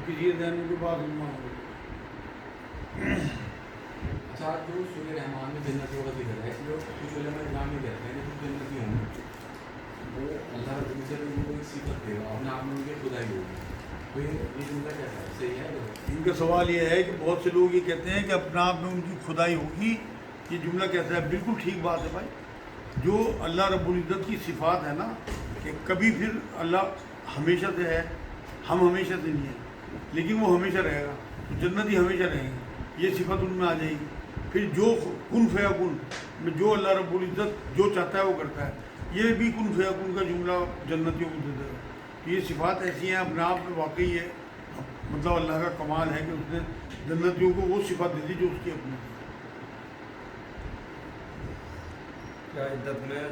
کسی دین کے بعد اچھا جو سورہ رحمان میں جنتیوں کا ذکر ہے لوگ کچھ علماء کرام یہ کہتے ہیں کہ جو جنتی ہوں گے وہ اللہ رب العزت ان کو ایک صفت دے گا اپنے آپ میں ان کی خدائی ہوگی. تو یہ جملہ کیسا ہے؟ صحیح ہے؟ ان کا سوال یہ ہے کہ بہت سے لوگ یہ کہتے ہیں کہ اپنے آپ میں ان کی خدائی ہوگی. یہ جملہ کیسا ہے؟ بالکل ٹھیک بات ہے بھائی. جو اللہ رب العزت کی صفات ہے نا کہ کبھی پھر اللہ ہمیشہ سے ہے، ہم ہمیشہ سے نہیں ہیں، لیکن وہ ہمیشہ رہے گا، تو جنتی ہمیشہ رہیں گے، یہ صفت ان میں آ جائے گی. پھر جو کن فیکن میں جو اللہ رب العزت جو چاہتا ہے وہ کرتا ہے، یہ بھی کن فیکن کا جملہ جنتیوں کو دے دے گا. تو یہ صفات ایسی ہیں اپنے آپ میں واقعی ہے، مطلب اللہ کا کمال ہے کہ اس نے جنتیوں کو وہ صفات دے دی جو اس کی اپنی تھی. کیا عدت میں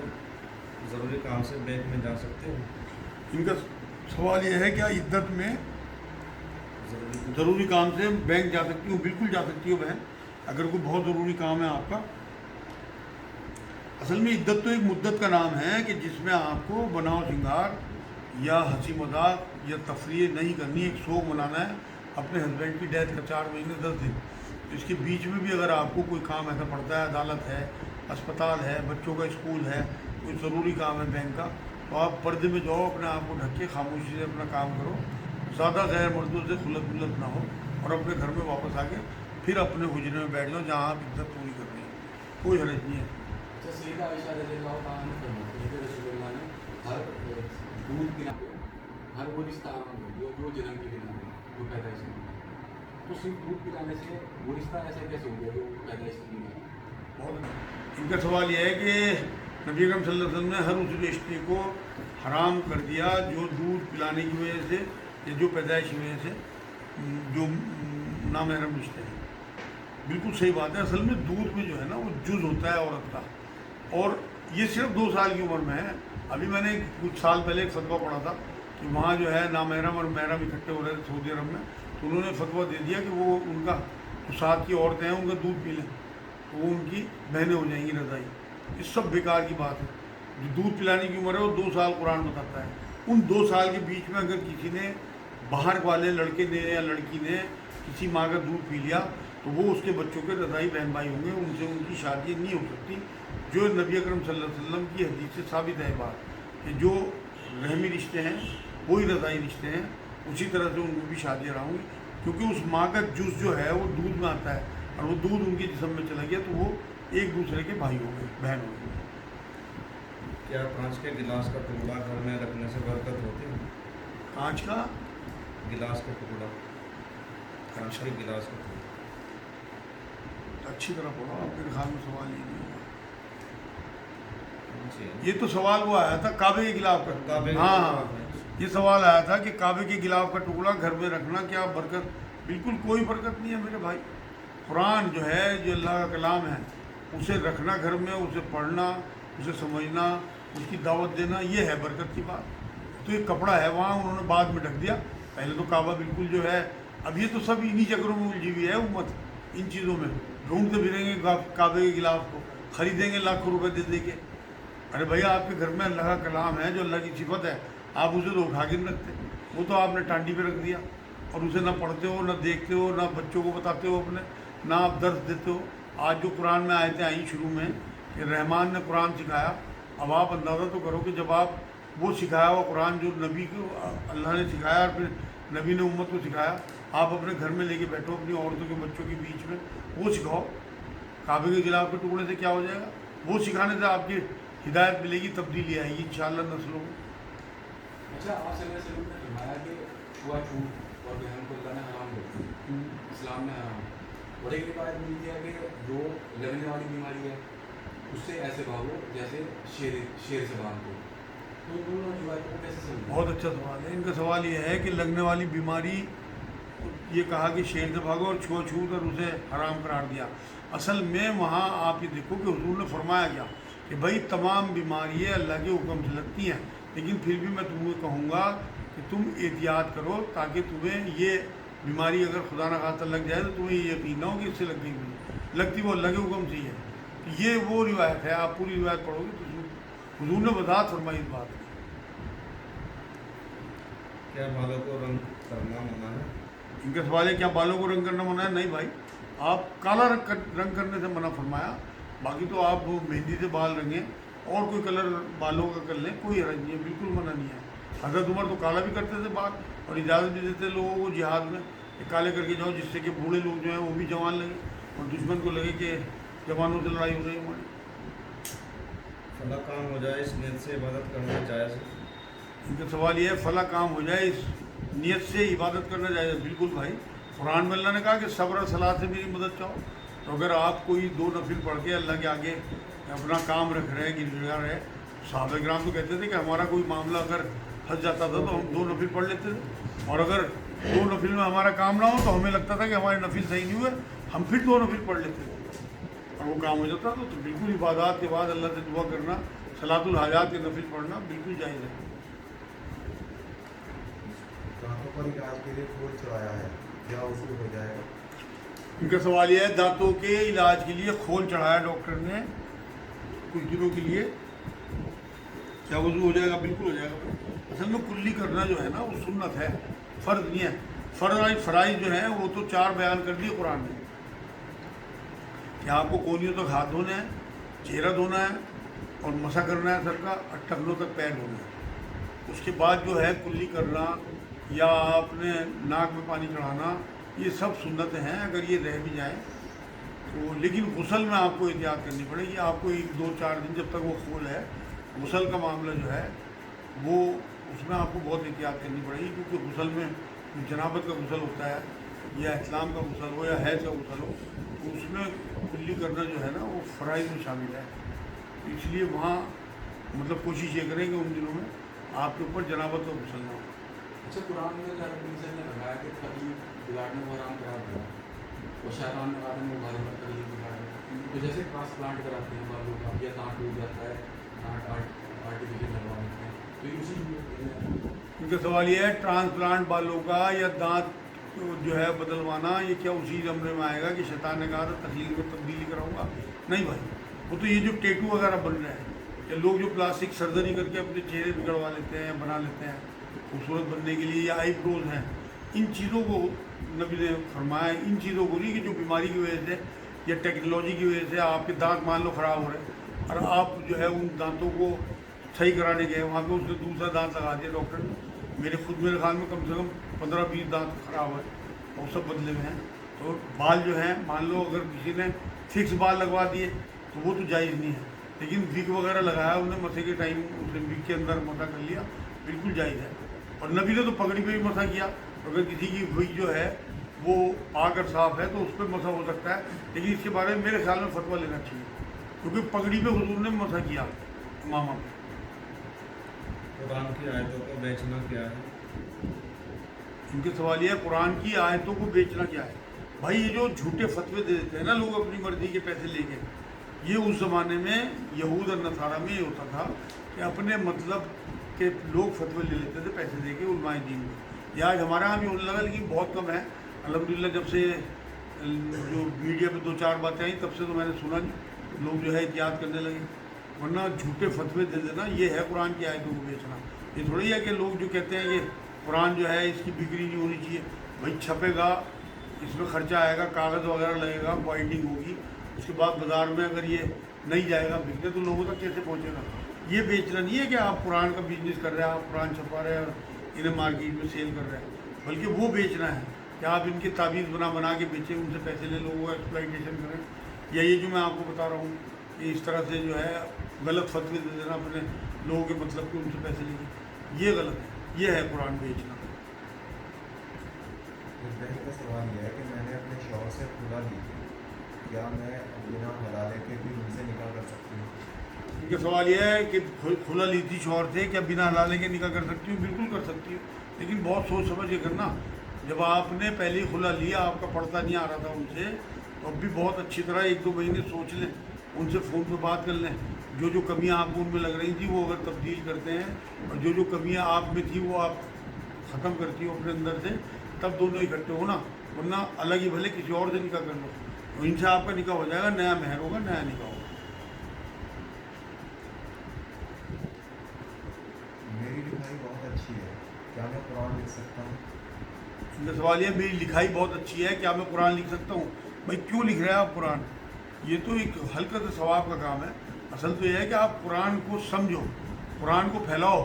ضروری کام سے بینک میں جا سکتے ہیں؟ ان کا سوال یہ ہے کہ عدت میں ضروری کام سے بینک جا سکتی ہوں؟ بالکل جا سکتی ہو بہن، اگر کوئی بہت ضروری کام ہے آپ کا. اصل میں عدت تو ایک مدت کا نام ہے کہ جس میں آپ کو بناؤ شنگار یا ہنسی مذاق یا تفریح نہیں کرنی، ایک شوق منانا ہے اپنے ہسبینڈ کی ڈیتھ کا 4 مہینے 10 دن. اس کے بیچ میں بھی اگر آپ کو کوئی کام ایسا پڑتا ہے، عدالت ہے، اسپتال ہے، بچوں کا اسکول ہے، کوئی ضروری کام ہے بینک کا، تو آپ پردے میں جاؤ، اپنے آپ کو ڈھک کے خاموشی سے اپنا کام کرو، زیادہ غیر مردوں سے خلط ملت نہ ہو، اور اپنے گھر میں واپس آ کے پھر اپنے حجرے میں بیٹھ جاؤ جہاں آپ عدت پوری کر رہی ہیں. کوئی حرج نہیں ہے. اچھا سیدہ عائشہ رضی اللہ تعالیٰ عنہ فرماتی ہے کہ رسول اللہ نے ہر دودھ پلا ہر گلستہ جو جنم کی بنا ہے جو پیدائش کی بنا ہے، تو صرف دودھ پلانے سے گلستہ ایسا کیسے ہو گیا جو پیدائش کی بنا ہے؟ بہت ان کا سوال یہ ہے کہ نبی اکرم صلی اللہ علیہ وسلم نے ہر اس رشتے کو حرام کر دیا جو دودھ پلانے کی وجہ سے یا جو پیدائش کی وجہ سے جو نامحرم رشتے ہیں. بالکل صحیح بات ہے. اصل میں دودھ میں جو ہے نا وہ جز ہوتا ہے عورت کا، اور یہ صرف 2 سال کی عمر میں ہے. ابھی میں نے کچھ سال پہلے ایک فتویٰ پڑھا تھا کہ وہاں جو ہے نامحرم اور محرم اکٹھے ہو رہے تھے سعودی عرب میں، تو انہوں نے فتویٰ دے دیا کہ وہ ان کا جو ساتھ کی عورتیں ہیں ان کا دودھ پی لیں تو وہ ان کی بہنیں ہو جائیں گی رضائی. یہ سب بیکار کی بات ہے. جو دودھ پلانے کی عمر ہے وہ 2 سال قرآن بتاتا ہے. ان 2 سال کے بیچ میں اگر کسی نے باہر والے لڑکے نے یا لڑکی نے کسی ماں کا دودھ پی لیا تو وہ اس کے بچوں کے رضائی بہن بھائی ہوں گے، ان سے ان کی شادی نہیں ہو سکتی. جو نبی اکرم صلی اللہ علیہ وسلم کی حدیث سے ثابت ہے بات کہ جو رحمی رشتے ہیں وہی رضائی رشتے ہیں، اسی طرح سے ان میں بھی شادی ہوں گی، کیونکہ اس ماں کا جز جو ہے وہ دودھ میں آتا ہے، اور وہ دودھ ان کے جسم میں چلا گیا تو وہ ایک دوسرے کے بھائی ہوں گے، بہن ہوں گے. کیا کانچ کے گلاس کا ٹکڑا گھر میں رکھنے سے برکت ہوتی ہے؟ کانچ کا گلاس کا ٹکڑا، کانچ کے گلاس کا ٹکڑا. اچھی طرح پڑھو، آپ میرے خیال میں سوال یہ نہیں ہوگا. جی. یہ تو سوال وہ آیا تھا کعبے کے غلاف کا. کعبے کے ہاں غلاف ہاں، ہے. یہ سوال آیا تھا کہ کعبے کے غلاف کا ٹکڑا گھر میں رکھنا کیا برکت؟ بالکل کوئی برکت نہیں ہے میرے بھائی. قرآن جو ہے جو اللہ کا کلام ہے اسے رکھنا گھر میں، اسے پڑھنا، اسے سمجھنا، اس کی دعوت دینا، یہ ہے برکت کی بات. تو یہ کپڑا ہے وہاں انہوں نے بعد میں ڈھک دیا. پہلے تو کعبہ بالکل جو ہے، اب یہ تو سب انہی چکروں میں الجھی ہوئی ہے امت، ان چیزوں میں ڈھونڈتے پھریں گے کعبے کے غلاف کو، خریدیں گے لاکھوں روپے دے دے کے. ارے بھیا آپ کے گھر میں اللہ کا کلام ہے جو اللہ کی صفت ہے، آپ اسے تو اٹھا کے نہیں رکھتے، وہ تو آپ نے ٹانڈی پہ رکھ دیا، اور اسے نہ پڑھتے ہو، نہ دیکھتے ہو، نہ بچوں کو بتاتے ہو اپنے، نہ آپ درس دیتے ہو. آج جو قرآن میں آیتیں آئیں شروع میں کہ رحمان نے قرآن سکھایا، اب آپ اندازہ تو کرو کہ جب آپ وہ سکھایا ہوا قرآن جو نبی کو اللہ نے سکھایا اور پھر نبی نے امت کو سکھایا، آپ اپنے گھر میں لے کے بیٹھو اپنی عورتوں کے بچوں کے بیچ میں وہ سکھاؤ. کعبے کے غلاف کے ٹکڑے سے کیا ہو جائے گا؟ وہ سکھانے سے آپ کی ہدایت ملے گی، تبدیلی آئے گی انشاءاللہ نسلوں میں. اچھا آپ صلی اللہ علیہ وسلم نے فرمایا کہ چھوا چھوت اور بہن کو اللہ نے حرام کر دیا، اسلام نے حرام. اور ایک روایت ملتی ہے کہ جو لگنے والی بیماری ہے اس سے ایسے بھاگو جیسے شیر سے بھاگتے. تو ان دونوں روایتوں کو کیسے سمجھیں؟ بہت اچھا سوال ہے. ان کا سوال یہ ہے کہ لگنے والی بیماری، یہ کہا کہ شیر سے بھاگو اور چھو چھوت اور اسے حرام قرار دیا. اصل میں وہاں آپ یہ دیکھو کہ حضور نے فرمایا کیا کہ بھائی تمام بیماریاں اللہ کے حکم سے لگتی ہیں، لیکن پھر بھی میں تمہیں کہوں گا کہ تم احتیاط کرو تاکہ تمہیں یہ بیماری اگر خدا نخواستہ لگ جائے تو تمہیں یہ یقین نہ ہو کہ اس سے لگ گئی ہوئی، لگتی وہ اللہ کے حکم سے ہی ہے. یہ وہ روایت ہے، آپ پوری روایت پڑھو گے تو حضور نے وضاحت فرمائی اس بات کی. کیا بالوں کو رنگ کرنا इनका सवाल है क्या बालों को रंग करना मना है? नहीं भाई, आप काला रंग करने से मना फरमाया, बाकी तो आप मेहंदी से बाल रंगें और कोई कलर बालों का कर लें, कोई हरज नहीं है, बिल्कुल मना नहीं है। हज़रत उमर तो काला भी करते थे बाल और इजाज़त भी देते लोगों को जिहाद में कि काले करके जाओ, जिससे कि बूढ़े लोग जो हैं वो भी जवान लगे और दुश्मन को लगे कि जवानों से लड़ाई हो रही है हमारी। फला काम हो जाए इस नीयत से इबादत करना जायज़ है। इनका सवाल ये है फला काम हो जाए इस नियत से इबादत करना जाए? बिल्कुल भाई, कुरान में अल्लाह ने कहा कि सब्र और सलाह से मेरी मदद चाहो। तो अगर आप कोई 2 नफिल पढ़ के अल्लाह के आगे अपना काम रख रहे हैं, गिरगिड़ा रहे, साहबा किराम तो कहते थे कि हमारा कोई मामला अगर फंस जाता था तो हम 2 नफिल पढ़ लेते थे, और अगर 2 नफिल में हमारा काम ना हो तो हमें लगता था कि हमारे नफिल सही नहीं हुए, हम फिर 2 नफिल पढ़ लेते थे और वो काम हो जाता था। तो बिल्कुल इबादत के बाद अल्लाह से दुआ करना, सलातुल हाजात के नफिल पढ़ना बिल्कुल जायज़ है। दांतों पर इलाज के लिए फूल चढ़ाया है, क्या उसूल हो जाएगा? इनका सवाल यह है दांतों के इलाज के लिए खोल चढ़ाया डॉक्टर ने कुछ दिनों के लिए, क्या वजू हो जाएगा? बिल्कुल हो जाएगा। असल में कुल्ली करना जो है ना वो सुन्नत है, फ़र्ज नहीं है। फ़राइज़ जो है वो तो 4 बयान कर दिए कुरान ने कि आपको कोहनियों तक हाथ धोने हैं, चेहरा धोना है और मसा करना है सर का, और टखनों तक पैर धोना है। उसके बाद जो है कुल्ली करना या आपने नाक में पानी चढ़ाना, ये सब सुन्नतें हैं। अगर ये रह भी जाए तो, लेकिन गुसल में आपको एहतियात करनी पड़ेगी। आपको 1, 2, 4 दिन जब तक वो खोल है, गुसल का मामला जो है वो उसमें आपको बहुत एहतियात करनी पड़ेगी, क्योंकि गुसल में जनाबत का गुसल होता है या इस्लाम का गुसल हो या हैज़ का गुसल हो, तो उसमें कुल्ली करना जो है ना वो फ़राइज़ में शामिल है। इसलिए वहाँ मतलब कोशिश ये करें कि उन दिनों में आपके ऊपर जनाबत का गुसल ना हो। अच्छा, कुरान में अल्लाह रब्बुल इज़्ज़त ने लगाया कि तकलीफ बिगाड़ने को हराम करार दिया, और शैतान ने आदम को घर पर तकलीफ बिगाड़ा। तो जैसे ट्रांसप्लांट कराते हैं बालों का, या दांत टूट जाता है, दांत आर्टिफिशियल लगवा लेते हैं, तो ये उसी इनका सवाल ये है ट्रांसप्लांट बालों का या दांत जो है बदलवाना, ये क्या उसी जमरे में आएगा कि शैतान ने कहा था तकलीफ में तब्दीली कराऊंगा? नहीं भाई, वो तो ये जो टेटू वगैरह बन रहे हैं या लोग जो प्लास्टिक सर्जरी करके अपने चेहरे बिगड़वा लेते हैं, बना लेते हैं खूबसूरत बनने के लिए, या आईब्रोज हैं, इन चीज़ों को नबी ने फरमाया, इन चीज़ों को नहीं कि जो बीमारी की वजह से या टेक्नोलॉजी की वजह से आपके दांत मान लो ख़राब हो रहे हैं और आप जो है उन दांतों को सही कराने गए, वहाँ पे उसने दूसरा दांत लगा दिया डॉक्टर ने। मेरे ख्याल में कम से कम 15-20 दांत ख़राब है और सब बदले में हैं। तो बाल जो हैं, मान लो अगर किसी ने फिक्स बाल लगवा दिए तो वो तो जायज़ नहीं है, लेकिन विग वगैरह लगाया उन्हें मसे के टाइम, उसने विग के अंदर मसा कर लिया, बिल्कुल जायज़ है। और नबी ने तो पगड़ी पे भी मसा किया। अगर किसी की विग जो है वो पाक और साफ़ है तो उस पर मसा हो सकता है, लेकिन इसके बारे में मेरे ख्याल में फतवा लेना चाहिए, क्योंकि पगड़ी पे हुजूर ने मसा किया मामा पे। कुरान की आयतों को बेचना क्या है? इनके सवाल ये है कुरान की आयतों को बेचना क्या है? भाई ये जो झूठे फतवे दे देते हैं ना लोग अपनी मर्ज़ी के पैसे लेके, ये उस ज़माने में यहूद और नसारा में ये होता था कि अपने मतलब के लोग फतवे ले लेते थे पैसे दे के उलमाए दीन में। ये आज हमारे यहाँ भी होने लगा, लेकिन बहुत कम है अल्हम्दुलिल्लाह। जब से जो मीडिया पे 2-4 बातें आई तब से तो मैंने सुना नहीं, लोग जो है एहतियात करने लगे, वरना झूठे फतवे दे देना ये है कुरान की आयतों को बेचना। ये थोड़ी है कि लोग जो कहते हैं कि कुरान जो है इसकी बिक्री नहीं होनी चाहिए। भाई छपेगा, इसमें ख़र्चा आएगा, कागज़ वगैरह लगेगा, बाइंडिंग होगी, उसके बाद बाज़ार में अगर ये नहीं जाएगा बिकने तो लोगों तक कैसे पहुँचेगा? ये बेचना नहीं है कि आप कुरान का बिजनेस कर रहे हैं, आप कुरान छपा रहे हैं और इन्हें मार्केट में सेल कर रहे हैं, बल्कि वो बेचना है कि आप इनके ताबीज़ बना के बेचें, उनसे पैसे ले, लोगों को एक्सप्लॉइटेशन करें, या ये जो मैं आपको बता रहा हूँ कि इस तरह से जो है गलत फतवे दे देना अपने लोगों के मतलब कि उनसे पैसे लेके, ये गलत है, ये है कुरान बेचना। इस बहन का सवाल यह है कि मैंने अपने शौहर से खुला ली थी, क्या मैं बिना हलाले के भी उनसे निकाह कर सकती हूँ? इनका सवाल यह है कि खुला ली थी शौहर से, क्या बिना हलाले के निकाह कर सकती हूँ? बिल्कुल कर सकती हूँ, लेकिन बहुत सोच समझ के करना। जब आपने पहले ही खुला लिया, आपका पड़ता नहीं आ रहा था उनसे, तो अब भी बहुत अच्छी तरह 1-2 महीने सोच लें, उनसे फ़ोन पे बात कर लें, जो कमियां आपको उनमें लग रही थी वो अगर तब्दील करते हैं, और जो कमियां आप में थी वो आप ख़त्म करती हो अपने अंदर से, तब दोनों इकट्ठे हो ना, वरना अलग ही भले किसी और से निकाह कर लो, तो इनसे आपका निकाह हो जाएगा, नया महर होगा, नया निकाह होगा। मेरी लिखाई बहुत अच्छी है, क्या मैं कुरान लिख सकता हूँ? इनका सवाल ये, मेरी लिखाई बहुत अच्छी है, क्या मैं कुरान लिख सकता हूँ? भाई क्यों लिख रहे हैं आप कुरान? ये तो एक हल्कत सवाब का काम है। असल तो ये है कि आप कुरान को समझो, कुरान को फैलाओ,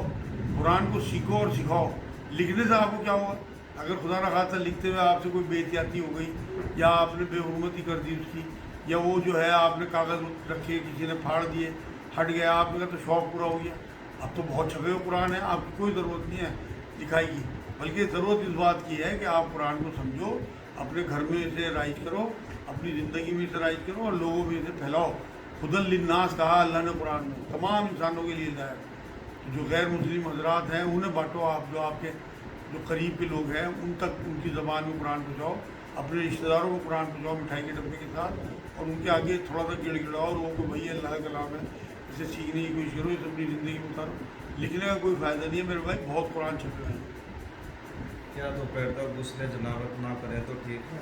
कुरान को सीखो और सिखाओ। लिखने से आपको क्या हुआ? अगर खुदा न खास्ता लिखते हुए आपसे कोई बेइज्जती हो गई या आपने बेहुरमती कर दी उसकी, या वो जो है आपने कागज़ रखे किसी ने फाड़ दिए, हट गया, आपने कहा तो शौक़ पूरा हो गया। अब तो बहुत छपे हुए कुरान है, आपकी कोई ज़रूरत नहीं है लिखाई की, बल्कि ज़रूरत इस बात की है कि आप कुरान को समझो, अपने घर में इसे राइज करो, अपनी ज़िंदगी में इसे राइज करो और लोगों में इसे फैलाओ। खुदन लिन्नास कहा अल्लाह ने कुरान में, तमाम इंसानों के लिए हिदायत। जो गैर मुस्लिम हजरात हैं उन्हें बांटो, आप जो आपके जो करीब के लोग हैं उन तक उनकी ज़बान में कुरान पहुँचाओ, अपने रिश्तेदारों को कुरान पहुँचाओ मिठाई के डब्बे के साथ, और उनके आगे थोड़ा सा गिड़गिड़ाओ और वो भैया अल्लाह का कलाम है, इसे सीखने की कोशिश करो, इसे अपनी ज़िंदगी में उतारो। लिखने का कोई फ़ायदा नहीं है मेरे भाई, बहुत कुरान छपे हैं। क्या दोपहर तक दूसरे जनाबत ना करें तो ठीक है?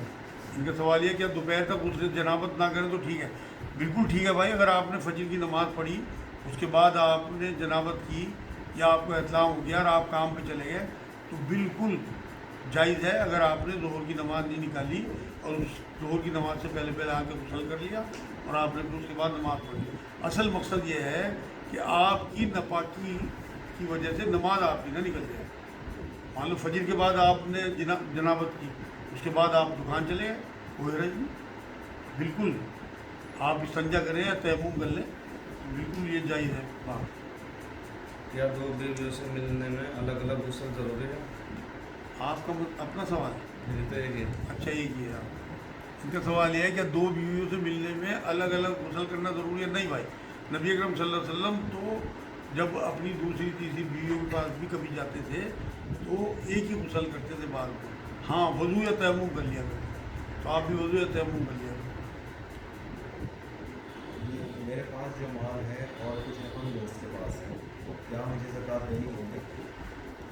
इनका सवाल ये, क्या दोपहर तक दूसरे जनाबत ना करें तो ठीक है? बिल्कुल ठीक है भाई। अगर आपने फजर की नमाज़ पढ़ी, उसके बाद आपने जनाबत की या आपको एहतलाम हो गया और आप काम पे चले गए, तो बिल्कुल जायज़ है। अगर आपने ज़ोहर की नमाज़ नहीं निकाली और उस ज़ोहर की नमाज़ से पहले पहले आके गुस्ल कर लिया और आपने फिर उसके बाद नमाज़ पढ़ी, असल मकसद ये है कि आपकी नापाकी की वजह से नमाज आपकी ना निकल जाए। मान लो फजर के बाद आपने जनाबत की, उसके बाद आप दुकान चले गए, कोई हरज नहीं, बिल्कुल आप इस्तंजा करें या तयम्मुम कर लें, बिल्कुल ये जायज़ है बात। क्या दो बीवियों से मिलने में अलग अलग गुस्ल ज़रूरी है? आपका अपना सवाल है। मेरी तो एक ही। अच्छा ये किया आप। इनका सवाल यह है कि दो बीवियों से मिलने में अलग अलग गुस्ल करना ज़रूरी है? नहीं भाई, नबी अकरम सल्लल्लाहु अलैहि वसल्लम तो जब अपनी दूसरी तीसरी बीवियों के पास भी कभी जाते थे तो एक ही गुस्ल करते थे बार को। हाँ, वज़ू या तयम्मुम कर लिया करते, तो आप भी वज़ू या तयम्मुम कर लिया करते। मेरे पास जो माल है और कुछ रकम दोस्त के पास है, क्या मुझे ज़कात देनी होगी?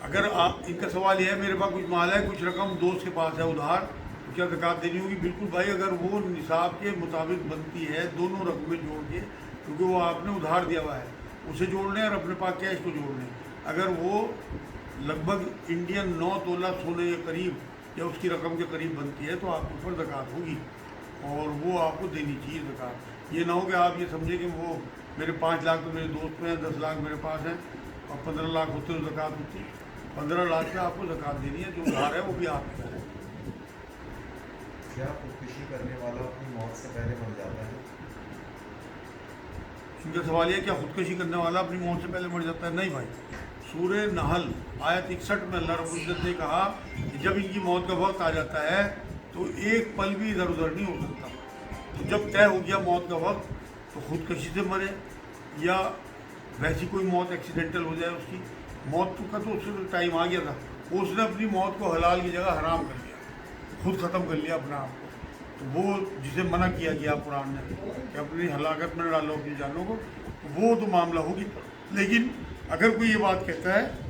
अगर आप, इनका सवाल यह है मेरे पास कुछ माल है, कुछ रकम दोस्त के पास है उधार, तो क्या ज़कात देनी होगी? बिल्कुल भाई, अगर वो निसाब के मुताबिक बनती है, दोनों रकमें जोड़ के, क्योंकि वो आपने उधार दिया हुआ है, उसे जोड़ लें और अपने पास कैश को जोड़ लें। अगर वो लगभग इंडियन 9 तोला सोने के करीब या उसकी रकम के करीब बनती है तो आपके ऊपर ज़कात होगी और वो आपको देनी चाहिए ज़कात। ये ना हो कि आप ये समझें कि वो मेरे 5 लाख तो मेरे दोस्त में हैं, 10 लाख मेरे पास हैं और 15 लाख होते तो ज़कात होती। 15 लाख में आपको ज़कात देनी है, जो उधार है वो भी आपका है। क्या खुदकुशी करने वाला अपनी मौत से पहले मर जाता है? उनका सवाल है, क्या खुदकुशी करने वाला अपनी मौत से पहले मर जाता है? नहीं भाई, सूरह नहल आयत 61 में अल्लाह रब्बुल इज़्ज़त ने कहा कि जब इनकी मौत का वक्त आ जाता है तो एक पल भी इधर उधर नहीं हो सकता। तो जब तय हो गया मौत का वक्त तो खुदकशी से मरे या वैसी कोई मौत एक्सीडेंटल हो जाए, उसकी मौत का तो उससे तो टाइम आ गया था, उसने अपनी मौत को हलाल की जगह हराम कर लिया, खुद ख़त्म कर लिया अपने आप को। तो वो जिसे मना किया गया कुरान ने कि अपनी हलाकत में डालो अपनी जानों को, तो वो तो मामला होगी। लेकिन अगर कोई ये बात कहता है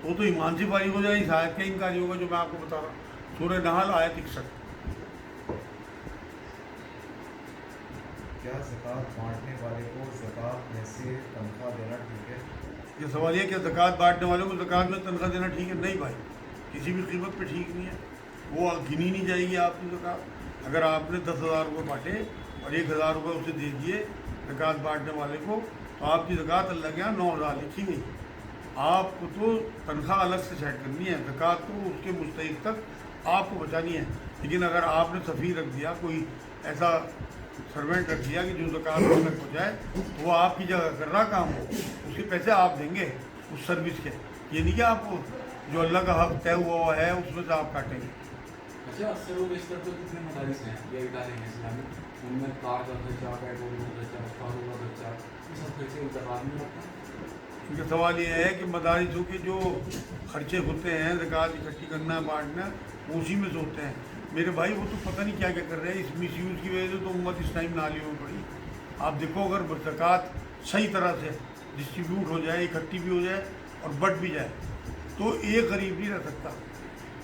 तो ईमान से बारी हो जाए, इस आयत का इनकारी होगा जो मैं आपको बता रहा हूँ। सूरह नहल आयत 61। क्या ज़कात बांटने वाले को ज़कात में से तनख्वाह देना ठीक है? ये सवाल है, क्या ज़कात बांटने वालों को ज़कात में तनख्वाह देना ठीक है? नहीं भाई, किसी भी कीमत पे ठीक नहीं है, वो गिनी नहीं जाएगी आपकी ज़कात। अगर आपने 10,000 रुपये बांटे और 1,000 रुपये उसे दे दिए ज़कात बांटने वाले को, तो आपकी ज़कात अल्लाह के यहाँ 9,000 लिखी गई। आपको तो तनख्वाह अलग से सेट करनी है, ज़कात तो उसके मुस्तहिक तक आपको बचानी है। लेकिन अगर आपने सफ़ी रख दिया, कोई ऐसा सर्वेंट रख दिया कि जो ज़कात तक पहुँचाए, तो वो आपकी जगह कर रहा काम हो, उसके पैसे आप देंगे उस सर्विस के। ये नहीं कि आपको जो अल्लाह का हक़ तय हुआ है उसमें से आप काटेंगे। अच्छा, सर इस तरह तो कितने मदारिस हैं या इदारे हैं इस्लामिक, उनमें कार का खर्चा, पेट्रोल का खर्चा, कारों का खर्चा, ये सब खर्चे ज़कात में आता है? इनका सवाल ये है कि मदारिसों के जो खर्चे होते हैं ज़कात इकट्ठी करना बांटना, वो उसी में से होते हैं। मेरे भाई वो तो पता नहीं क्या क्या कर रहे हैं, इस मिसयूज़ की वजह से तो उम्मत इस टाइम नालियों में पड़ी। आप देखो, अगर ज़कात सही तरह से डिस्ट्रीब्यूट हो जाए, इकट्ठी भी हो जाए और बट भी जाए, तो एक गरीब नहीं रह सकता।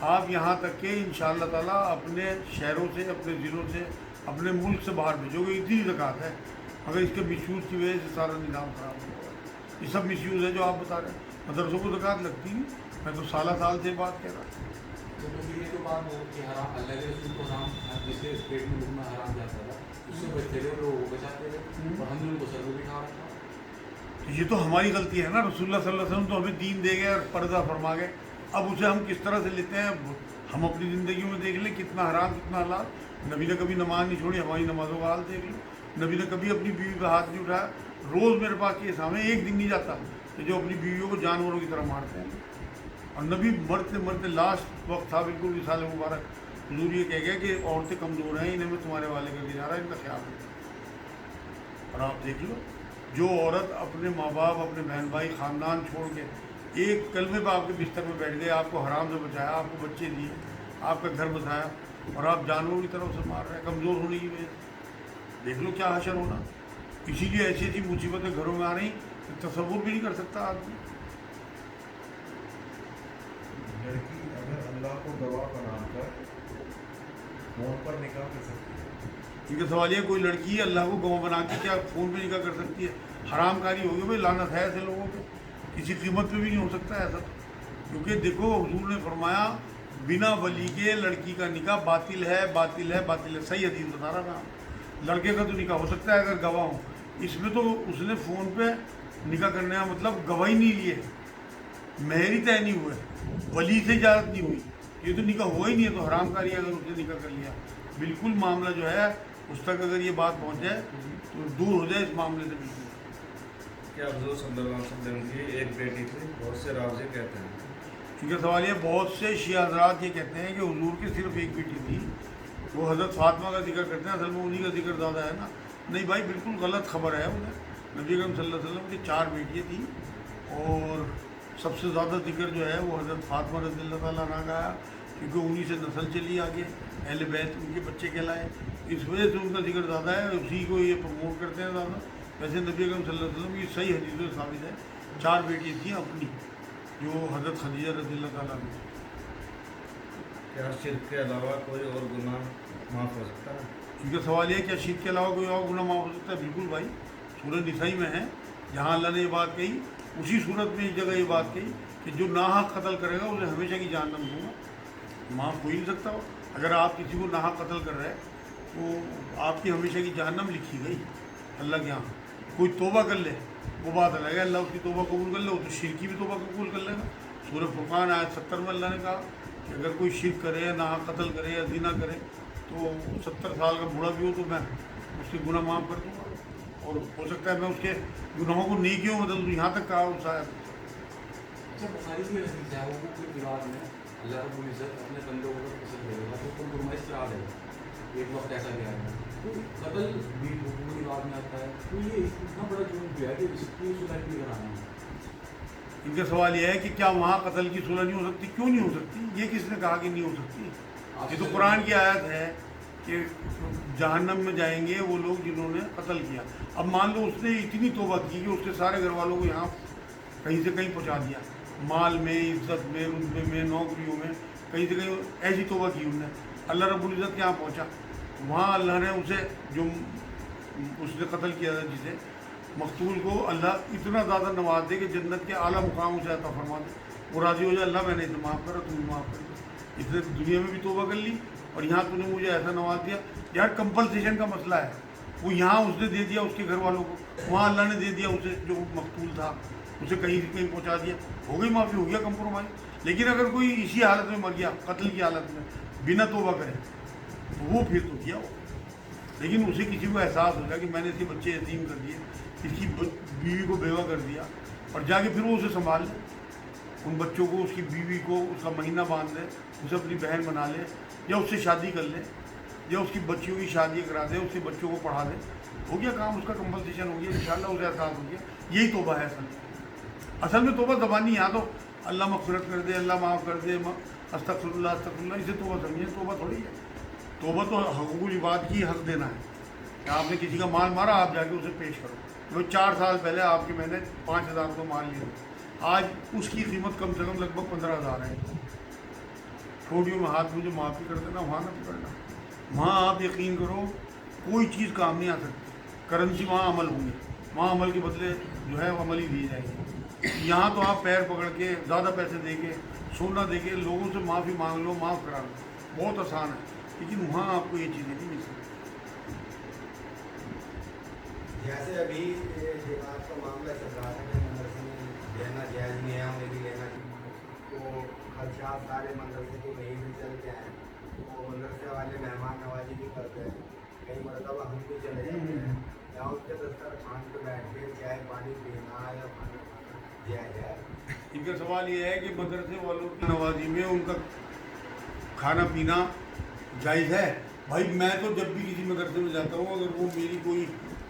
आप यहाँ तक कि इंशाअल्लाह ताला अपने शहरों से, अपने ज़िलों से, अपने मुल्क से बाहर भेजोगे, इतनी ज़कात है। अगर इसके मिसयूज़ की वजह से सारा निज़ाम ख़राब हो गया। ये सब मिसयूज़ है जो आप बता रहे हैं। मदरसों को ज़कात लगती नहीं, मैं तो साल से बात कह रहा हूँ। तो फिर ये तो बात है कि हराम अल्लाह के रसूल को हराम जिसके पेट में लुकमा हराम जाता था उससे बचते रहे लोग वो बचाते रहे और हमने उनको सर को बिठा रखा। तो ये तो हमारी गलती है ना। रसूलुल्लाह सल्लल्लाहु अलैहि वसल्लम तो हमें दीन दे गए और पर्दा फरमा गए, अब उसे हम किस तरह से लेते हैं? हम अपनी ज़िंदगी में देख लें कितना हराम कितना हलाल। नबी ने कभी नमाज नहीं छोड़ी, हमारी नमाज़ों का हाल देख लो। नबी ने कभी अपनी बीवी का हाथ नहीं उठाया। रोज़ मेरे पास केस हमें एक दिन नहीं जाता कि जो अपनी बीवियों को जानवरों की तरह मारते हैं। और नबी मरते मरते लास्ट वक्त था बिल्कुल विसाल मुबारक, हुजूर ये कह गया कि औरतें कमज़ोर हैं, इन्हें मैं तुम्हारे वाले करके जा रहा है, इनका ख्याल रखो। और आप देख लो, जो औरत अपने माँ बाप अपने बहन भाई ख़ानदान छोड़ के एक कलमे पर आपके बिस्तर में बैठ गए, आपको हराम से बचाया, आपको बच्चे दिए, आपका घर बसाया, और आप जानवरों की तरफ से मार रहे हैं कमज़ोर होने की वजह से। देख लो क्या हशर होना। इसीलिए ऐसी ऐसी मुसीबतें घरों में आ रही कि तसव्वुर भी नहीं कर सकता आदमी। लड़की अगर अल्लाह को गवाह बनाकर फ़ोन पर निकाह कर सकती है? इनका सवाल ये, कोई लड़की अल्लाह को गवाह बना के क्या फ़ोन पे निकाह कर सकती है? हरामकारी होगी भाई, लानत है ऐसे लोगों पे, किसी कीमत पे भी नहीं हो सकता ऐसा तो। क्योंकि देखो हुजूर ने फरमाया बिना वली के लड़की का निकाह बातिल है, बातिल है, बातिल है। सही हदीस बता रहा मैं। लड़के का तो निकाह हो सकता है अगर गवाह हो, इसमें तो उसने फ़ोन पे निकाह करने का मतलब गवाही नहीं लिए, मेहर ही तय नहीं हुए, वली से इजाज़त नहीं हुई, ये तो निकाह हुआ ही नहीं है। तो हरामकारी अगर उसने निकाह कर लिया, बिल्कुल मामला जो है उस तक अगर ये बात पहुँच जाए तो दूर हो जाए इस मामले से बिल्कुल। क्या हुजूर सल्लल्लाहु अलैहि वसल्लम की एक बेटी थी, बहुत से रावज़े कहते हैं। क्योंकि सवाल ये, बहुत से शिया हज़रात ये कहते हैं कि हुजूर की सिर्फ एक बेटी थी, वो हज़रत फातिमा का जिक्र करते हैं, असल में उन्हीं का जिक्र ज़्यादा है ना। नहीं भाई, बिल्कुल गलत खबर है। उन्हें नबी अकरम सल्लल्लाहु अलैहि वसल्लम की 4 बेटियाँ थी, और सबसे ज़्यादा जिक्र जो है वो हज़रत फातिमा रज़ियल्लाहु ताला अन्हा का है, क्योंकि उन्हीं से नस्ल चली आगे, अहले बैत उनके बच्चे कहलाए, इस वजह से उनका जिक्र ज़्यादा है, उसी को ये प्रमोट करते हैं ज़्यादा। वैसे नबी अकरम सल्लल्लाहु अलैहि वसल्लम की सही हदीसों से साबित है 4 बेटियाँ थी अपनी, जो हज़रत खदीजा रज़ियल्लाहु ताला अन्हा। क्या शिर्क के अलावा कोई और गुनाह माफ़ हो सकता है? क्योंकि सवाल ये, क्या शिर्क के अलावा कोई और गुनाह माफ़ हो सकता है? बिल्कुल भाई, सूरह निसाई में है, जहाँ अल्लाह ने ये बात कही, उसी सूरत में इस जगह ये बात कही कि जो नाहक कत्ल करेगा उसे हमेशा की जहन्नम दूंगा। माफ़ हो ही नहीं सकता हो। अगर आप किसी को नाहक कत्ल कर रहे हैं तो आपकी हमेशा की जहन्नम लिखी गई अल्लाह के यहाँ। कोई तौबा कर ले वो बात अलग है, अल्लाह उसकी तौबा कबूल कर ले, वो तो शिर्क की भी तौबा कबूल कर लेगा। सूरह फुरक़ान आयत 70 में अल्लाह ने कहा कि अगर कोई शिर्क करे, नाहक कत्ल करे या ज़िना करे, तो 70 साल का बूढ़ा भी हो तो मैं उसके गुनाह माफ़ कर दूँगा, और हो सकता है मैं उसके गुनाहों को नेकियों में बदल दूँ। यहाँ तक कहा उस आयत। अच्छा, बुखारी की हदीस है, वो कोई विवाद में अल्लाह रब्बुल इज़्ज़त अपने बंदों को पसंद करेगा तो उसको फरमाइश करा देगा। एक वक्त ऐसा गया है तो कत्ल भी हुकूम विवाद में आता है, तो ये इतना बड़ा जुर्म जो है कि इसकी सुलह भी कराना है। इनका सवाल यह है कि क्या वहाँ कत्ल की सुलह नहीं हो सकती? क्यों नहीं हो सकती? ये किसने कहा कि नहीं हो सकती? ये तो कुरान की आयत है कि जहन्नम में जाएंगे वो लोग जिन्होंने कत्ल किया। अब मान लो उसने इतनी तौबा की कि उसके सारे घर वालों को यहाँ कहीं से कहीं पहुँचा दिया, माल में, इज्जत में, रुतबे में, नौकरियों में, कहीं से कहीं ऐसी तौबा की उन्होंने, अल्लाह रब्बुल इज़्ज़त के यहाँ पहुँचा। वहाँ अल्लाह ने उसे, जो उसने कत्ल किया था जिसे, मकतूल को अल्लाह इतना ज़्यादा नवाज दे कि जन्नत के आला मुकाम उसे अता फरमा दे, वो राज़ी हो जाए, अल्लाह मैंने इसे माफ़ करा, तुम माफ़ कर दो। इसने दुनिया में भी तौबा कर ली और यहाँ तूने मुझे ऐसा नवाज दिया। यार कंपलसेशन का मसला है, वो यहाँ उसने दे दिया उसके घर वालों को, वहाँ अल्लाह ने दे दिया उसे, जो मकतूल था उसे कहीं से कहीं पहुँचा दिया, हो गई माफ़ी, हो गया कंप्रोमाइज़। लेकिन अगर कोई इसी हालत में मर गया, कत्ल की हालत में, बिना तौबा करे, तो वो फिर तो किया हो। लेकिन उसे किसी को एहसास हो जाए कि मैंने इसके बच्चे यतीम कर दिए, इसकी बीवी को बेवा कर दिया, और जाके फिर वो उसे संभाल ले, उन बच्चों को, उसकी बीवी को, उसका महीना बांध ले, उसे अपनी बहन बना ले, या उससे शादी कर ले, या उसकी बच्चियों की शादी करा दे, उसके बच्चों को पढ़ा दे, हो गया काम, उसका कंपलसेशन हो गया, इंशाल्लाह उसे एहसास हो गया। यही तौबा है असल में। तौबा ज़बानी, यहाँ तो अल्लाह मग़फ़िरत कर दे, अल्लाह माफ़ कर दे, अस्तग़फ़िरुल्लाह अस्तग़फ़िरुल्लाह, इसे तौबा समझिए। तौबा थोड़ी है। तौबा तो हक़ूक़ुल इबाद की हक़ देना है कि आपने किसी का माल मारा, आप जाके उसे पेश करो। वो 4 साल पहले आपके मैंने 5,000 रुपये माल लिए, आज उसकी कीमत कम से कम लगभग 15,000 है। ठोडियों में हाथ मुझे माफ़ी कर देना, वहाँ न पकड़ना। वहाँ आप यकीन करो कोई चीज़ काम नहीं आ सकती। करेंसी वहाँ अमल होंगे, वहाँ अमल के बदले जो है वो अमल ही दिए जाएंगे। यहाँ तो आप पैर पकड़ के ज़्यादा पैसे दे के सोना दे के लोगों से माफ़ी मांग लो, माफ़ करा लो, बहुत आसान है, लेकिन वहाँ आपको ये चीज़ें नहीं मिल सकती। जैसे अभी जिहाद का मामला चल रहा है कि मदरसे में लेना जायज़ नहीं है, हमें भी लेना तो खदशात सारे मदरसे के वहीं से चलते हैं, तो मदरसे वाले मेहमान नवाजी भी करते हैं, कई मरतबा हम भी चले जाते हैं या उसके दस्तरखान पर बैठ के चाय पानी पीना या खाना खाना जायज़ है। इनका सवाल ये है कि मदरसे वालों की नवाजी में उनका खाना पीना जायज़ है। भाई मैं तो जब भी किसी मदरसे में जाता हूँ, अगर वो मेरी कोई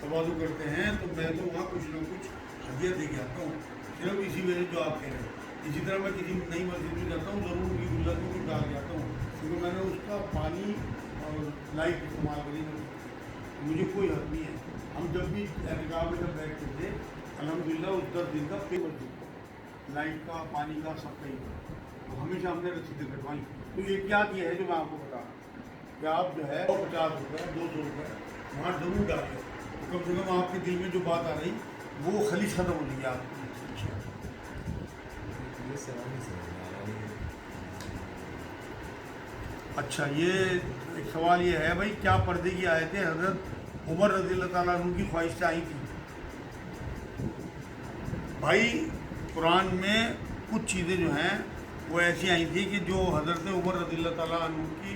तवाज़ु करते हैं तो मैं तो वहाँ कुछ ना कुछ हदिया दे के आता हूँ, सिर्फ इसी वजह जो आप कह रहे हैं। इसी तरह मैं किसी नई मस्जिद में जाता हूँ, ज़रूर उनकी गुल्लक में कुछ डाल के आता हूँ, क्योंकि मैंने उसका पानी और लाइट इस्तेमाल करी, मुझे कोई हक नहीं है। हम जब भी एहतिकाफ में जब बैठते थे, अल्हम्दुलिल्लाह उस 10 दिन का पेपर दिया, लाइट का, पानी का, सब कहीं, तो हमेशा हमने रसीदें कटवाई। तो ये क्या किया है जो मैं आपको बता रहा हूँ कि आप जो है 50 रुपये 200 रुपये वहाँ ज़रूर डालें, तो कम से कम आपके दिल में जो बात आ रही वो खलीज ख़त्म हो जाएगी आपकी। ये सवाल नहीं समझ में आ रहा है। अच्छा, ये एक सवाल ये है भाई, क्या पर्दे की आयतें हज़रत उमर रज़ियल्लाहु ताला अन्हु की ख्वाहिश से आई थी? भाई कुरान में कुछ चीज़ें जो हैं वो ऐसी आई थी कि जो हज़रत उमर रज़ियल्लाहु ताला अन्हु की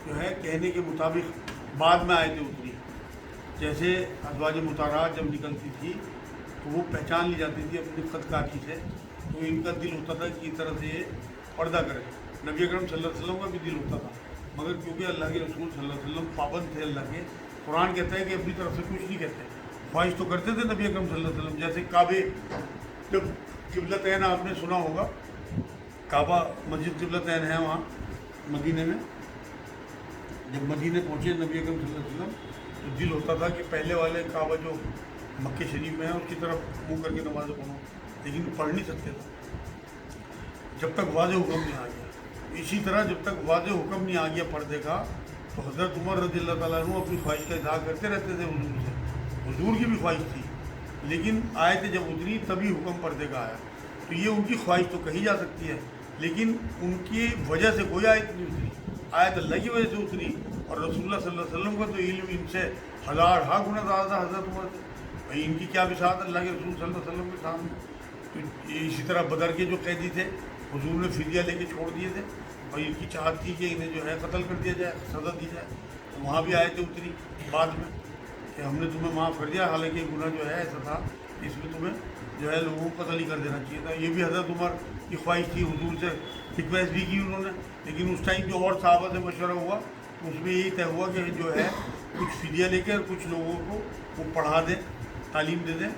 जो है कहने के मुताबिक बाद में आयतें उतरी। जैसे अज़वाज मुतारात जब निकलती थी तो वो पहचान ली जाती थी अपनी ख़तकाठी से, तो इनका दिल होता था कि इस तरह से ये पर्दा करे। नबी अकरम सल्लल्लाहु अलैहि वसल्लम का भी दिल होता था, मगर क्योंकि अल्लाह के रसूल सल्लल्लाहु अलैहि वसल्लम पाबंद थे अल्लाह के, कुरान कहता है कि अपनी तरफ से कुछ नहीं कहते, ख्वाहिश तो करते थे नबी अकरम सल्लल्लाहु अलैहि वसल्लम। जैसे काबे जब क़िबलतैन आपने सुना होगा, काबा मस्जिद क़िबलतैन है वहाँ मदीने में, जब मदीने पहुँचे नबी अकरम सल्लल्लाहु अलैहि वसल्लम तो दिल होता था कि पहले वाले काबा जो मक्के शरीफ में है उसकी तरफ मुँह करके नमाज़ पढ़ो, लेकिन पढ़ नहीं सकते थे जब तक वाज़ेह हुक्म नहीं आ गया। इसी तरह जब तक वाज़ेह हुक्म नहीं आ गया पर्दे का, तो हज़रत उमर रज़ियल्लाहु ताला अन्हु अपनी ख्वाहिश का इज़हार करते रहते थे हुज़ूर से। हुज़ूर की भी ख्वाहिश थी, लेकिन आयतें जब उतरी तभी हुक्म पर्दे का आया। तो ये उनकी ख्वाहिश तो कही जा सकती है, लेकिन उनकी वजह से कोई आयत नहीं उतरी, आयत अल्लाह की वजह से उतरी। और रसूलुल्लाह सल्लल्लाहु अलैहि वसल्लम का तो इल्म इनसे 1000 गुना ज़्यादा हज़रत उमर से, भाई इनकी क्या बिसात अल्लाह के रसूल सल्लल्लाहु अलैहि वसल्लम के सामने। तो इसी तरह बदर के जो कैदी थे हुजूर ने फिदिया लेके छोड़ दिए थे, और इनकी चाहत थी कि इन्हें जो है कत्ल कर दिया जाए, सज़ा दी जाए, तो वहाँ भी आयतें उतरी बाद में कि हमने तुम्हें माफ़ कर दिया, हालांकि गुनाह जो है ऐसा था इसमें तुम्हें जो है लोगों को कत्ल ही कर देना चाहिए था। ये भी हज़रत उमर की ख्वाहिश थी, हुजूर से रिक्वेस्ट भी की उन्होंने, लेकिन उस टाइम जो और साहबा से मशवरा हुआ उसमें यही तय हुआ कि जो है कुछ फिदिया लेकर कुछ लोगों को वो पढ़ा दें, तालीम दे दें,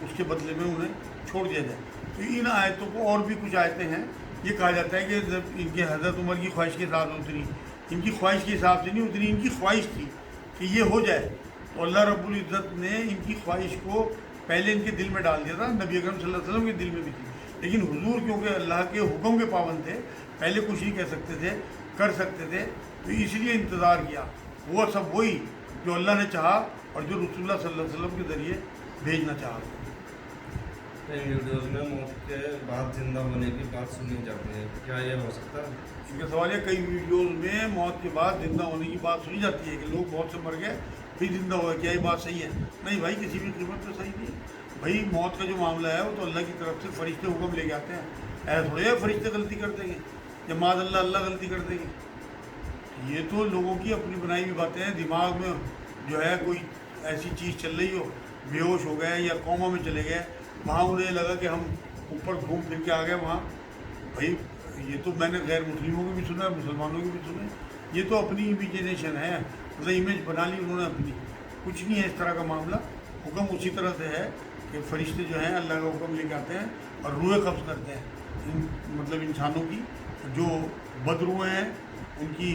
उसके बदले में उन्हें छोड़ दिया जाए। तो इन आयतों को और भी कुछ आयतें हैं, ये कहा जाता है कि जब इनके हज़रत उमर की ख्वाहिश के साथ उतरी, इनकी ख्वाहिश के हिसाब से नहीं उतरी, इनकी ख्वाहिश थी कि ये हो जाए, तो अल्लाह रब्बुल इज़्ज़त ने इनकी ख्वाहिश को पहले इनके दिल में डाल दिया था, नबी अकरम सल्लल्लाहु अलैहि वसल्लम के दिल में भी थी, लेकिन हुजूर क्योंकि अल्लाह के हुक्म के पाबंद थे, पहले कुछ नहीं कह सकते थे, कर सकते थे, तो इसलिए इंतज़ार किया। वो सब वही जो अल्लाह ने चाहा और जो रसूलुल्लाह सल्लल्लाहु अलैहि वसल्लम के ज़रिए भेजना चाहा। इन वीडियोज़ में मौत के बाद जिंदा होने की बात सुनी जाती है, क्या ये हो सकता है? इनका सवाल है, कई वीडियोज़ में मौत के बाद जिंदा होने की बात सुनी जाती है कि लोग मौत से मर गए फिर जिंदा हुआ, क्या ये बात सही है? नहीं भाई, किसी भी कीमत पर सही नहीं है भाई। मौत का जो मामला है वो तो अल्लाह की तरफ से फरिश्ते हुक्म लेके आते हैं, ऐसा थोड़े है फरिश्ते गलती कर देंगे या माज़अल्लाह अल्लाह गलती कर देंगे। ये तो लोगों की अपनी बनाई हुई बातें हैं, दिमाग में जो है कोई ऐसी चीज़ चल रही हो, बेहोश हो गए या कोमा में चले गए, वहाँ उन्हें लगा कि हम ऊपर घूम फिर के आ गए वहाँ। भाई ये तो मैंने गैर मुस्लिमों की भी सुना है, मुसलमानों की भी सुना है, ये तो अपनी इमेजिनेशन है, मतलब इमेज बना ली उन्होंने अपनी, कुछ नहीं है इस तरह का मामला। हुक्म उसी तरह से है कि फरिश्ते जो हैं अल्लाह का हुक्म लेके आते हैं और रूहें कब्ज़ करते हैं मतलब इंसानों की, जो बदरूहें हैं उनकी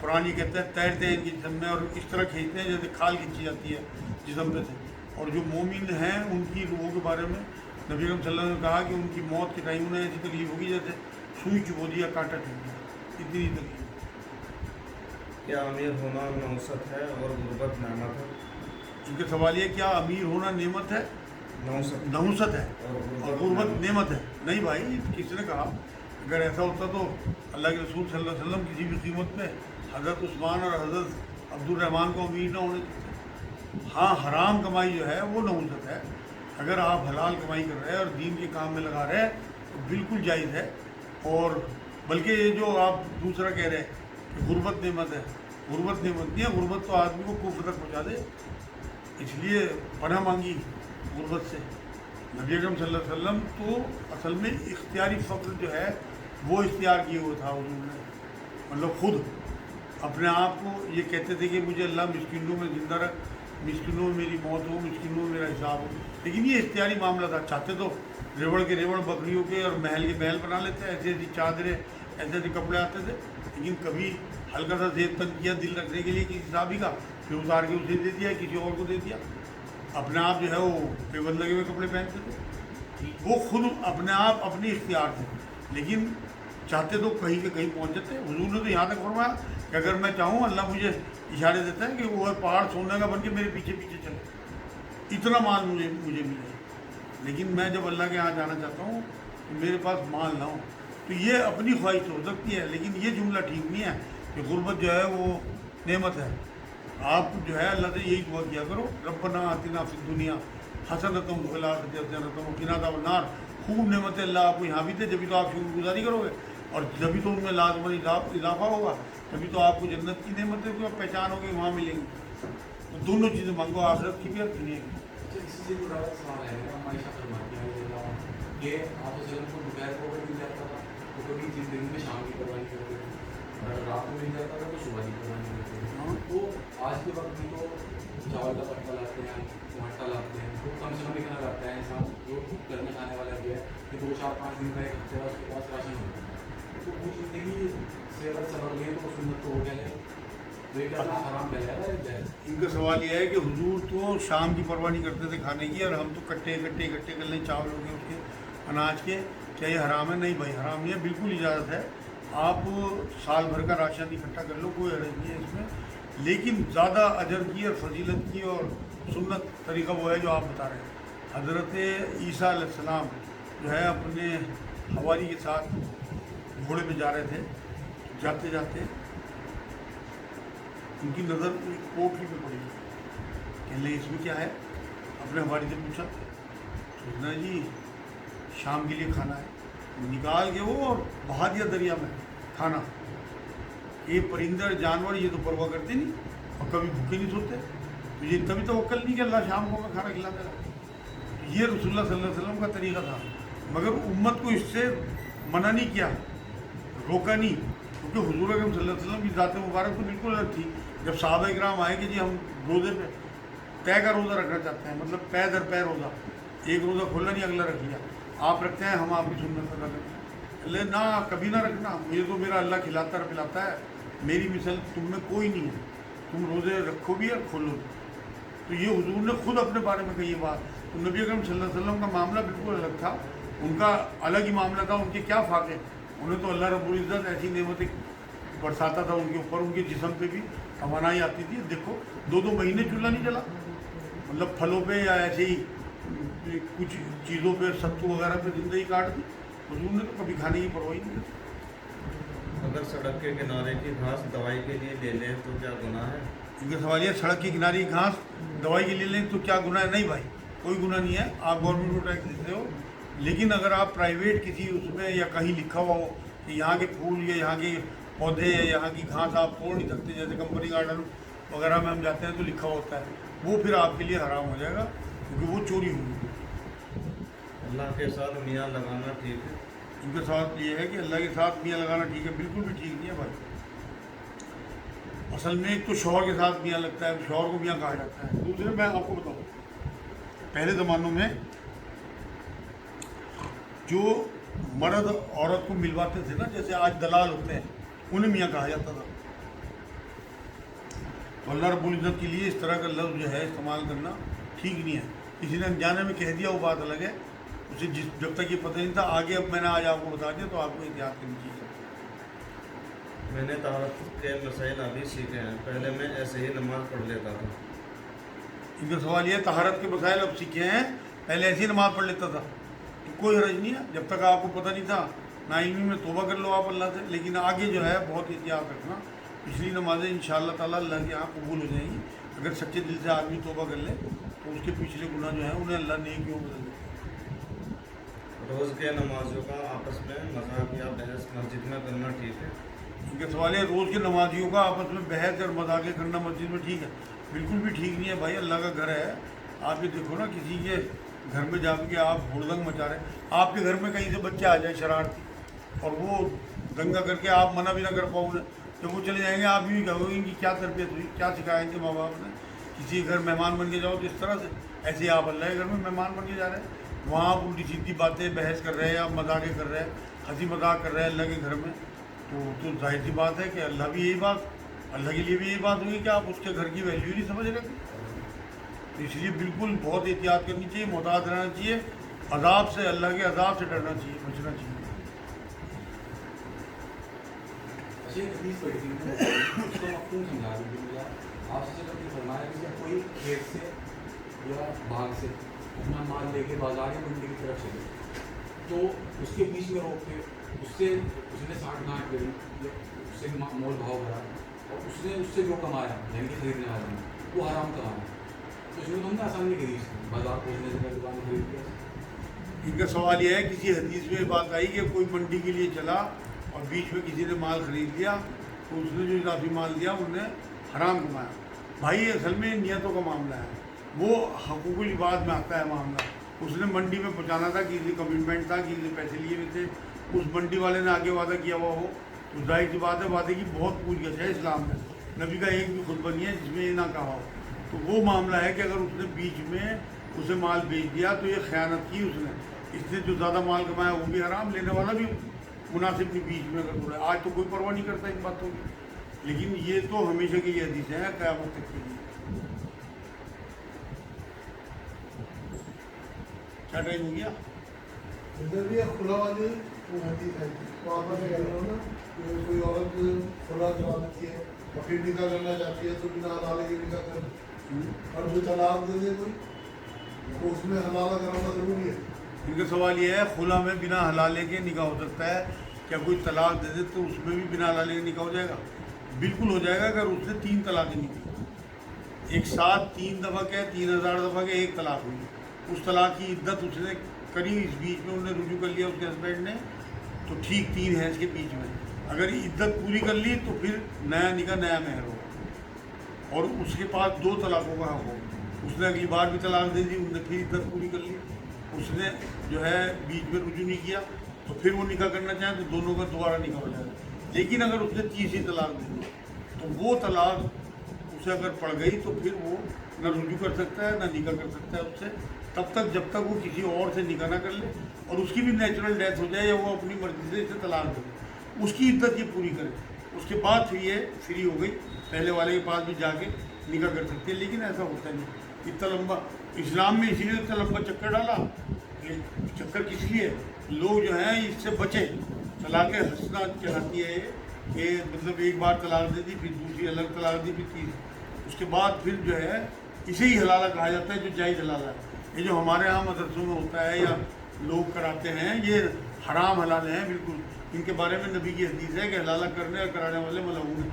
कुरान ये कहता है तैरते हैं इनके जिस्म में और इस तरह खींचते हैं जैसे खाल खींची जाती है जिस्म पे से। और जो मोमिन हैं उनकी रूहों के बारे में नबी अकरम सल्लल्लाहु अलैहि वसल्लम ने कहा कि उनकी मौत के टाइम उन्हें ऐसी तकलीफ होगी जैसे सुई चुभो दी या कांटा चुभ दिया, इतनी तकलीफ। क्या अमीर होना नौसत है और गुर्बत नेमत है? उनके सवाल ये, क्या अमीर होना नेमत है? नौसत नहुसत है और और गुर्बत नेमत है? नहीं भाई, किसने कहा? अगर ऐसा होता तो अल्लाह के रसूल सल्लल्लाहु अलैहि वसल्लम किसी भी कीमत पे हज़रत उस्मान और हज़रत अब्दुर्रहमान को अमीर ना होने देते। हाँ, हराम कमाई जो है वो नहुसत है। अगर आप हलाल कमाई कर रहे हैं और दीन के काम में लगा रहे हैं तो बिल्कुल जायज़ है। और बल्कि ये जो आप दूसरा कह रहे हैं कि गुर्बत नेमत है, गुर्बत नेमत नहीं है। गुर्बत तो आदमी को कुफ्र तक पहुँचा दे, इसलिए पनाह मांगी गुर्बत से। नबी अकरम सल्लल्लाहु अलैहि वसल्लम तो असल में इख्तियारी फ़क्र जो है वो इख्तियार किए हुआ था उन्होंने, मतलब ख़ुद अपने आप को ये कहते थे कि मुझे अल्लाह मिस्किनों में ज़िंदा रख, मिस्किनों में मेरी मौत हो, मिस्किनों में मेरा हिसाब हो। लेकिन ये इख्तियारी मामला था। चाहते तो रेवड़ के रेवड़, बकरियों के और महल के महल बना लेते, ऐसी ऐसी चादरें, ऐसे ऐसे कपड़े आते थे। लेकिन कभी हल्का सा जेब तंग किया दिल रखने के लिए किसी साहबी का, फिर उतार के उसे दे दिया, किसी और को दे दिया। अपने आप जो है वो बेबंद लगे हुए कपड़े पहनते थे। वो खुद अपने आप अपनी इख्तियार थे, लेकिन चाहते तो कहीं के कहीं पहुंच जाते। हुजूर ने तो यहाँ तक फरमाया कि अगर मैं चाहूँ अल्लाह मुझे इशारे देता है कि वो है पहाड़ सोने का बन के मेरे पीछे पीछे चले, इतना माल मुझे मिले। लेकिन मैं जब अल्लाह के यहाँ जाना चाहता हूँ तो मेरे पास माल ना हो। तो ये अपनी ख्वाहिश हो सकती है, लेकिन ये जुमला ठीक नहीं है कि गुर्बत जो है वो नेमत है। आप जो है अल्लाह से यही दुआ किया करो, रब्बना आतिना फिद दुनिया हसनतम व फिल आखिरति हसनतम व क़िना अज़ाबन्नार। खूब नेमतें अल्लाह आपको यहाँ भी दे, जभी तो आप शुक्रगुजारी करोगे और जभी तो उनमें लाजमन इजाफा होगा, तभी तो आपको जन्नत की नेमतें को पहचानोगे, वहाँ मिलेंगी। तो दोनों चीज़ें मांगो, आखिरत की भी और दुनिया की। इसी से जुड़ा हुआ सवाल है मेरा। हमारी फरमाती है कि आप को दोपहर को अगर मिल जाता था तो कभी जिंदगी में शाम की परवाह नहीं करते थे, और अगर रात को मिल जाता था तो सुबह की परवाह नहीं करते थे। तो आज के वक्त में तो चावल का पट्टा लाते हैं, आटा लाते हैं, तो कम से कम इतना लाता है इंसान जो घर में खाने वाला भी है कि 2, 4, 5 दिन का एक हफ्ते बाद उसके पास राशन होता है। तो वो ज़िंदगी से अगर सबर लें तो सुन्नत तो हो गया है, तो ये क्या हराम कहलाएगा? इनका सवाल यह है कि हुजूर तो शाम की परवाह नहीं करते थे खाने की, और हम तो इकट्ठे कर लें चावल हो गए उसके, अनाज के। क्या ये हराम है? नहीं भाई, हराम नहीं है, बिल्कुल इजाज़त है। आप साल भर का राशन इकट्ठा कर लो, कोई हर्ज नहीं है इसमें। लेकिन ज़्यादा अजर की और फजीलत की और सुन्नत तरीका वो है जो आप बता रहे हैं। हज़रत ईसा अलैहिस्सलाम जो है अपने हवारी के साथ घोड़े पे जा रहे थे, जाते जाते उनकी नज़र एक पोटली पे पड़ी। कहने लगे इसमें क्या है? अपने हवारी से पूछा, सोचना जी शाम के लिए खाना है। निकाल के वो और बहा दिया दरिया में खाना। ये परिंदर जानवर ये तो परवाह करते नहीं और कभी भूखे नहीं सोते, तो ये कभी तवक्कल नहीं कि अल्लाह शाम को मैं खाना खिला दे रहा। ये रसूलुल्लाह सल्लल्लाहु अलैहि वसल्लम का तरीका था, मगर उम्मत को इससे मना नहीं किया, रोका नहीं, क्योंकि हुजूर अकरम सल्लल्लाहु अलैहि वसल्लम की ज़ात मुबारक तो बिल्कुल अलग थी। जब सहाबा इकराम आए कि जी हम रोज़े पे तय का रोज़ा रखना चाहते हैं, मतलब पै दर पै रोज़ा, एक रोज़ा खोला नहीं अगला रख लिया, आप रखते हैं हम आपकी सुन्नत अदा करते हैं। अल्लाह ना कभी ना रखना, मुझे तो मेरा अल्लाह खिलाता और पिलाता है, मेरी मिसल तुम में कोई नहीं है, तुम रोज़े रखो भी और खोलो भी। तो ये हुजूर ने खुद अपने बारे में कही ये बात। तो नबी अकरम सल्लल्लाहु अलैहि वसल्लम का मामला बिल्कुल अलग था, उनका अलग ही मामला था। उनके क्या फाके, उन्हें तो अल्लाह रब्बुल इज़्ज़त ऐसी नेमतें बरसाता था उनके ऊपर, उनके जिस्म पे भी तवानाई आती थी। देखो 2-2 महीने चूल्हा नहीं जला, मतलब फलों पे या ऐसे ही कुछ चीज़ों पे, सत्तू वगैरह पे ज़िंदगी काट दी। हुजूर ने तो कभी खाने की परवाह नहीं की। अगर सड़क के किनारे की घास दवाई के लिए ले लें तो क्या गुनाह है? इनका सवाल ये, सड़क के किनारे की घास दवाई के लिए लें तो क्या गुनाह है? नहीं भाई, कोई गुनाह नहीं है। आप गवर्नमेंट को टैक्स देते हो, लेकिन अगर आप प्राइवेट किसी उसमें या कहीं लिखा हुआ हो कि यहाँ के फूल या यहाँ के पौधे या यहाँ की घास आप तोड़ नहीं सकते, जैसे कंपनी गार्डन वगैरह में हम जाते हैं तो लिखा होता है, वो फिर आपके लिए हराम हो जाएगा, क्योंकि वो चोरी होगी। अल्लाह के साथ मियाँ लगाना ठीक है? इनका सवाल ये है कि अल्लाह के साथ मियाँ लगाना ठीक है? बिल्कुल भी ठीक नहीं है भाई। असल में एक तो शौहर के साथ मियाँ लगता है, शौहर को मियाँ कहा जाता है। दूसरे मैं आपको बताऊँ, पहले ज़मानों में जो मर्द औरत को मिलवाते थे ना, जैसे आज दलाल होते हैं, उन्हें मियाँ कहा जाता था। तो अल्लाह रब्बुल इज़्ज़त के लिए इस तरह का लफ्ज़ जो है इस्तेमाल करना ठीक नहीं है। किसी ने अनजाने में कह दिया वो बात अलग है, उसे जब तक ये पता नहीं था, आगे अब मैंने आज आपको बता दिया तो आपको एहतियात करनी चाहिए। मैंने तहरत के मसाइल अभी सीखे हैं, पहले मैं ऐसे ही नमाज़ पढ़ लेता था। इनका सवाल ये, तहारत के मसाइल अब सीखे हैं, पहले ऐसी नमाज़ पढ़ लेता था, तो कोई हर्ज नहीं है। जब तक आपको पता नहीं था नाइमी में तौबा कर लो आप अल्लाह से, लेकिन आगे जो है बहुत एहतियात रखना। पिछली नमाजें इंशाअल्लाह ताला अल्लाह के यहाँ कबूल हो जाएंगी। अगर सच्चे दिल से आदमी तौबा कर ले तो उसके पिछले गुनाह जो है उन्हें अल्लाह नेकियों में बदल दे। रोज़ के नमाजियों का आपस में मजाक या बहस मस्जिद में करना ठीक है? उनके सवाल है रोज़ के नमाजियों का आपस में बहस और मजाक करना मस्जिद में ठीक है? बिल्कुल भी ठीक नहीं है भाई, अल्लाह का घर है। आप ये देखो ना, किसी के घर में जाके आप हुड़दंग मचा रहे हैं, आपके घर में कहीं से बच्चे आ जाए शरारती और वो दंगा करके आप मना भी ना कर पाओ उन्हें, जब वो चले जाएंगे आप भी कहोगे इनकी क्या तरबियत हुई, क्या सिखाया इनके माँ बाप ने। किसी घर मेहमान बन के जाओ तो इस तरह से, ऐसे आप अल्लाह के घर में मेहमान बन के जा रहे हैं, वहाँ आप उल्टी सीधी बातें बहस कर रहे हैं या मजाक कर रहे हैं, हंसी मजाक कर रहे हैं अल्लाह के घर में, तो जाहिर सी बात है कि अल्लाह भी यही बात, अल्लाह के लिए भी यही बात हुई कि आप उसके घर की वैल्यू नहीं समझ रहे। तो इसलिए बिल्कुल बहुत एहतियात करनी चाहिए, मोहतात रहना चाहिए, अजाब से, अल्लाह के अजाब से डरना चाहिए, बचना चाहिए। अच्छा, एक हदीस पढ़ी थी मैंने, उसको मफ़हूम समझा दूँ। आपसे जब ये फरमाया कि जब कोई खेत से या बाग से अपना माल लेके बाजार या मंडी की तरफ चले तो उसके बीच में रोक के उससे उसने साठ गांठ करी या उससे मोल भाव भरा और उसने उससे जो कमाया यानी कि खरीदने वाले ने वो हराम कमाया, तो इसमें तो हमने आसानी करी, बाजार पहुँचने से दुकान खरीद लिया। इनका सवाल यह है, किसी हदीस में बात आई कि कोई मंडी के लिए चला और बीच में किसी ने माल खरीद लिया तो उसने जो इजाफी माल दिया उनने हराम कमाया। भाई असल में नियतों का मामला है, वो हकूकुल इबाद में आता है मामला। उसने मंडी में पहुंचाना था, किसी कमिटमेंट था, किसी से पैसे लिए हुए थे, उस मंडी वाले ने आगे वादा किया हुआ हो तो जाहिर सी बात है वादे की बहुत पूछगछ है इस्लाम में। नबी का एक भी खुतबा नहीं है जिसमें ये ना कहा हो। तो वो मामला है कि अगर उसने बीच में उसे माल बेच दिया तो ये ख़यानत की उसने, इसने जो ज़्यादा माल कमाया वो भी हराम, लेने वाला भी मुनासिब नहीं बीच में अगर थोड़ा। आज तो कोई परवाह नहीं करता इन बातों की, लेकिन ये तो हमेशा की ये हदीस है क़यामत तक के लिए। क्या टाइम हो गया? इधर भी एक खुला वाली वो हदीस है, तो आप कह रहे हो ना कि कोई औरत खुला जवा देती है और फिर निकाह करना चाहती है तो बिना हलाले के निकाह कर, और जो तलाक दे दे कोई तो उसमें हलाला कराना ज़रूरी है। इनका सवाल ये है, खुला में बिना हलाले के निकाह हो सकता है क्या? कोई तलाक दे दे तो उसमें भी बिना हलाले के निकाह हो जाएगा? बिल्कुल हो जाएगा। अगर उसने 3 तलाक़ें नहीं दी, एक साथ 3 दफ़ा क्या 3000 दफ़ा के एक तलाक हुई, उस तलाक की इद्दत उसने करी, इस बीच में उन्होंने रुजू कर लिया उसके हस्बैंड ने, तो ठीक 3 है इसके बीच में। अगर इद्दत पूरी कर ली तो फिर नया निकाह नया महर होगा और उसके पास 2 तलाक़ों का हक़ होगा। उसने अगली बार भी तलाक दे दी, उनने फिर इद्दत पूरी कर ली, उसने जो है बीच में रुजू नहीं किया तो फिर वो निकाह करना चाहें तो दोनों का दोबारा निकाह हो जाएगा। लेकिन अगर उसने तीसरी तलाक दे दी तो वो तलाक उसे अगर पड़ गई तो फिर वो न रुजू कर सकता है न निकाह कर सकता है उससे, तब तक जब तक वो किसी और से निकाह ना कर ले और उसकी भी नेचुरल डेथ हो जाए या वो अपनी मर्जी से इसे तलाक दे, उसकी इद्दत ये पूरी करे, उसके बाद फिर ये फ्री हो गई, पहले वाले के पास भी जाके निकाह कर सकती है। लेकिन ऐसा होता नहीं इतना लंबा, इस्लाम में इसीलिए इतना लंबा चक्कर डाला। ये चक्कर किस लिए? लोग जो हैं इससे बचे, तलाक़ हसना कहलाती है कि मतलब एक बार तलाक दे दी, फिर दूसरी अलग तलाक दी, फिर तीसरी, उसके बाद फिर जो है इसे ही हलाला कहा जाता है जो जायज़ हलाला है। ये जो हमारे यहाँ मदरसों में होता है या लोग कराते हैं ये हराम हलाल हैं बिल्कुल। इनके बारे में नबी की हदीस है कि हलाला करने और कराने वाले मलऊन हैं।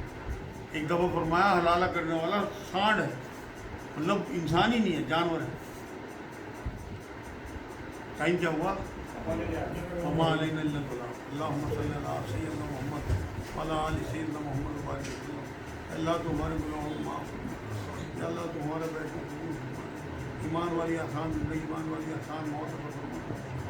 एक दफ़ा फरमाया हलाला करने वाला सांड है, मतलब इंसान ही नहीं है, जानवर है। टाइम क्या हुआ? अल्लाहुम्मा सल्ली अला सय्यिदना मुहम्मद व अला आलि सय्यिदना मुहम्मद व बारिक वसल्लम। अल्लाह तुम्हारे गुनाहों को माफ़ फरमा, अल्लाह तुम्हारा बैठक कबूल फरमा, ईमान वाली आसान ज़िंदगी, ईमान वाली आसान मौत अता फरमा,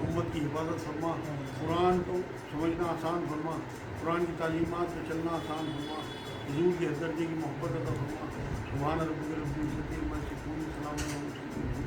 उम्मत की हिफाजत फरमा, कुरान को समझना आसान फरमा, कुरान की तालीमात पर चलना आसान फरमा, हुजूर के दर्जे की मोहब्बत अता फरमा। सुभान रब्बिक रब्बिल इज़्ज़ति अम्मा यसिफून, सलामुन अलल मुरसलीन।